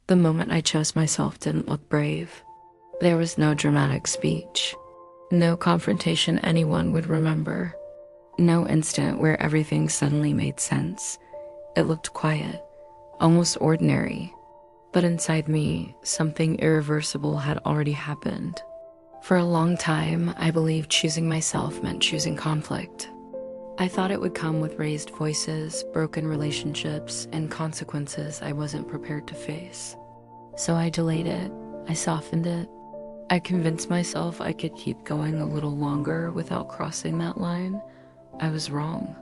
The moment I chose myself didn't look brave. There was no dramatic speech, no confrontation anyone would remember, no instant where everything suddenly made sense. It looked quiet, almost ordinary, but inside me, something irreversible had already happened. For a long time, I believed choosing myself meant choosing conflict. I thought it would come with raised voices, broken relationships, and consequences I wasn't prepared to face. So I delayed it, I softened it. I convinced myself I could keep going a little longer without crossing that line. I was wrong.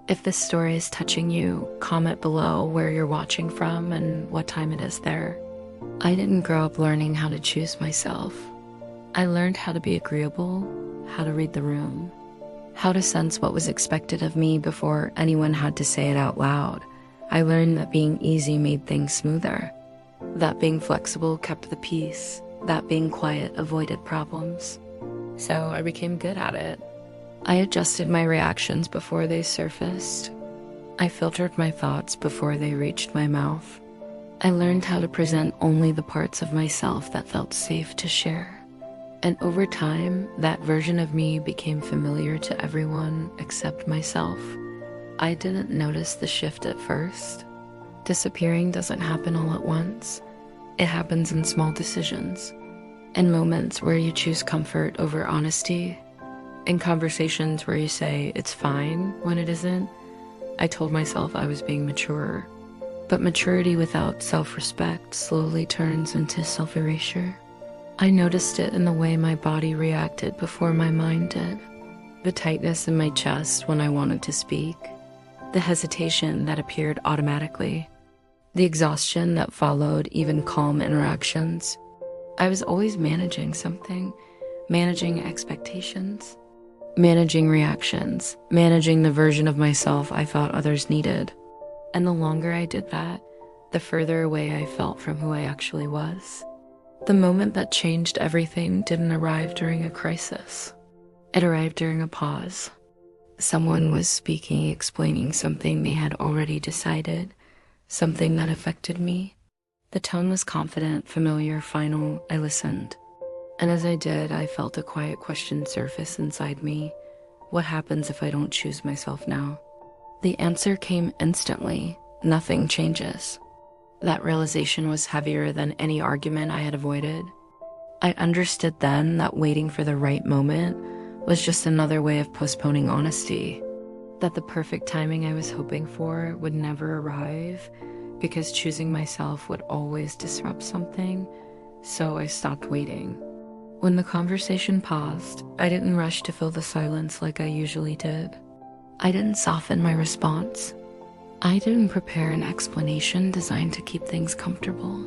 If this story is touching you, comment below where you're watching from and what time it is there. I didn't grow up learning how to choose myself. I learned how to be agreeable, how to read the room, how to sense what was expected of me before anyone had to say it out loud. I learned that being easy made things smoother, that being flexible kept the peace, that being quiet avoided problems. So I became good at it. I adjusted my reactions before they surfaced. I filtered my thoughts before they reached my mouth. I learned how to present only the parts of myself that felt safe to share. And over time, that version of me became familiar to everyone except myself. I didn't notice the shift at first. Disappearing doesn't happen all at once. It happens in small decisions, in moments where you choose comfort over honesty, in conversations where you say it's fine when it isn't. I told myself I was being mature, but maturity without self-respect slowly turns into self-erasure. I noticed it in the way my body reacted before my mind did. The tightness in my chest when I wanted to speak, the hesitation that appeared automatically, the exhaustion that followed even calm interactions. I was always managing something, managing expectations, managing reactions, managing the version of myself I thought others needed. And the longer I did that, the further away I felt from who I actually was. The moment that changed everything didn't arrive during a crisis. It arrived during a pause. Someone was speaking, explaining something they had already decided, something that affected me. The tone was confident, familiar, final. I listened. And as I did, I felt a quiet question surface inside me. What happens if I don't choose myself now? The answer came instantly. Nothing changes. That realization was heavier than any argument I had avoided. I understood then that waiting for the right moment was just another way of postponing honesty, that the perfect timing I was hoping for would never arrive because choosing myself would always disrupt something, so I stopped waiting. When the conversation paused, I didn't rush to fill the silence like I usually did. I didn't soften my response. I didn't prepare an explanation designed to keep things comfortable.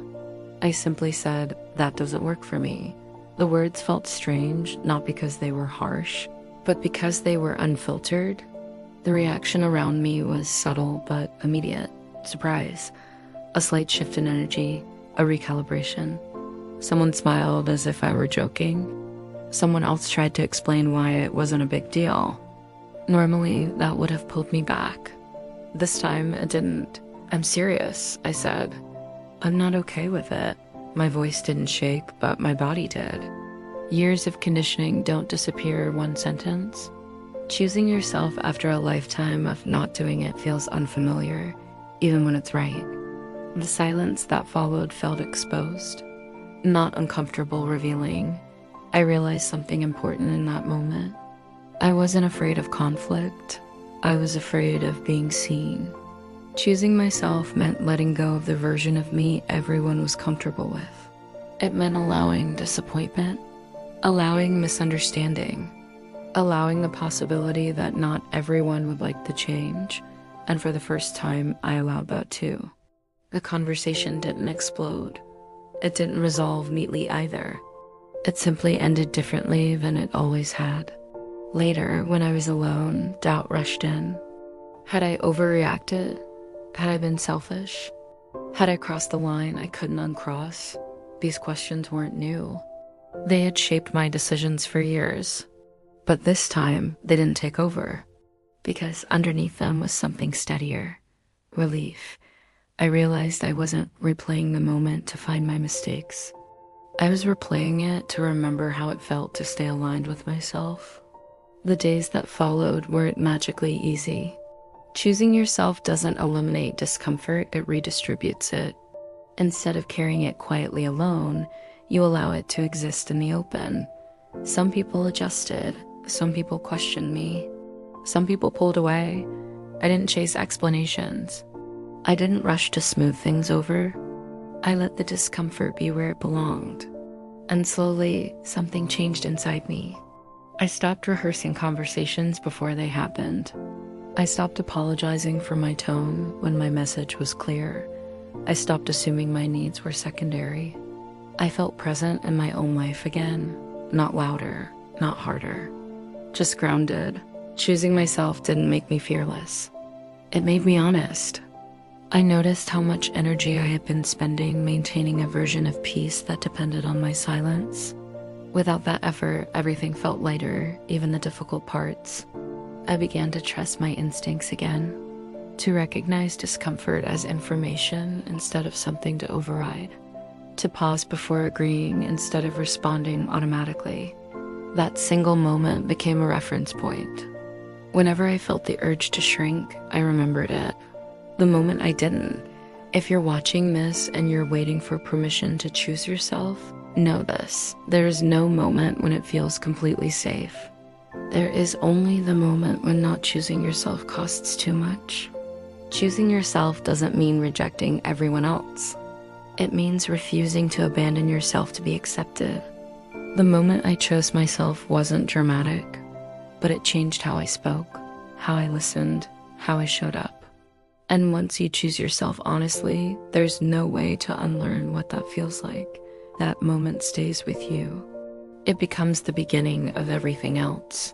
I simply said, "That doesn't work for me." The words felt strange, not because they were harsh, but because they were unfiltered. The reaction around me was subtle but immediate. Surprise, a slight shift in energy, a recalibration. Someone smiled as if I were joking. Someone else tried to explain why it wasn't a big deal. Normally, that would have pulled me back. This time, it didn't. "I'm serious," I said. "I'm not okay with it." My voice didn't shake, but my body did. Years of conditioning don't disappear in one sentence. Choosing yourself after a lifetime of not doing it feels unfamiliar, even when it's right. The silence that followed felt exposed, not uncomfortable, revealing. I realized something important in that moment. I wasn't afraid of conflict. I was afraid of being seen. Choosing myself meant letting go of the version of me everyone was comfortable with. It meant allowing disappointment, allowing misunderstanding, allowing the possibility that not everyone would like the change. And for the first time, I allowed that too. The conversation didn't explode. It didn't resolve neatly either. It simply ended differently than it always had. Later, when I was alone, doubt rushed in. Had I overreacted? Had I been selfish? Had I crossed the line I couldn't uncross? These questions weren't new. They had shaped my decisions for years. But this time, they didn't take over, because underneath them was something steadier. Relief. I realized I wasn't replaying the moment to find my mistakes. I was replaying it to remember how it felt to stay aligned with myself. The days that followed weren't magically easy. Choosing yourself doesn't eliminate discomfort, it redistributes it. Instead of carrying it quietly alone, you allow it to exist in the open. Some people adjusted, some people questioned me, some people pulled away. I didn't chase explanations. I didn't rush to smooth things over. I let the discomfort be where it belonged. And slowly, something changed inside me. I stopped rehearsing conversations before they happened. I stopped apologizing for my tone when my message was clear. I stopped assuming my needs were secondary. I felt present in my own life again, not louder, not harder, just grounded. Choosing myself didn't make me fearless. It made me honest. I noticed how much energy I had been spending maintaining a version of peace that depended on my silence. Without that effort, everything felt lighter, even the difficult parts. I began to trust my instincts again, to recognize discomfort as information instead of something to override, to pause before agreeing instead of responding automatically. That single moment became a reference point. Whenever I felt the urge to shrink, I remembered it. The moment I didn't. If you're watching this and you're waiting for permission to choose yourself, know this: there is no moment when it feels completely safe. There is only the moment when not choosing yourself costs too much. Choosing yourself doesn't mean rejecting everyone else. It means refusing to abandon yourself to be accepted. The moment I chose myself wasn't dramatic, but it changed how I spoke, how I listened, how I showed up. And once you choose yourself honestly, there's no way to unlearn what that feels like. That moment stays with you. It becomes the beginning of everything else.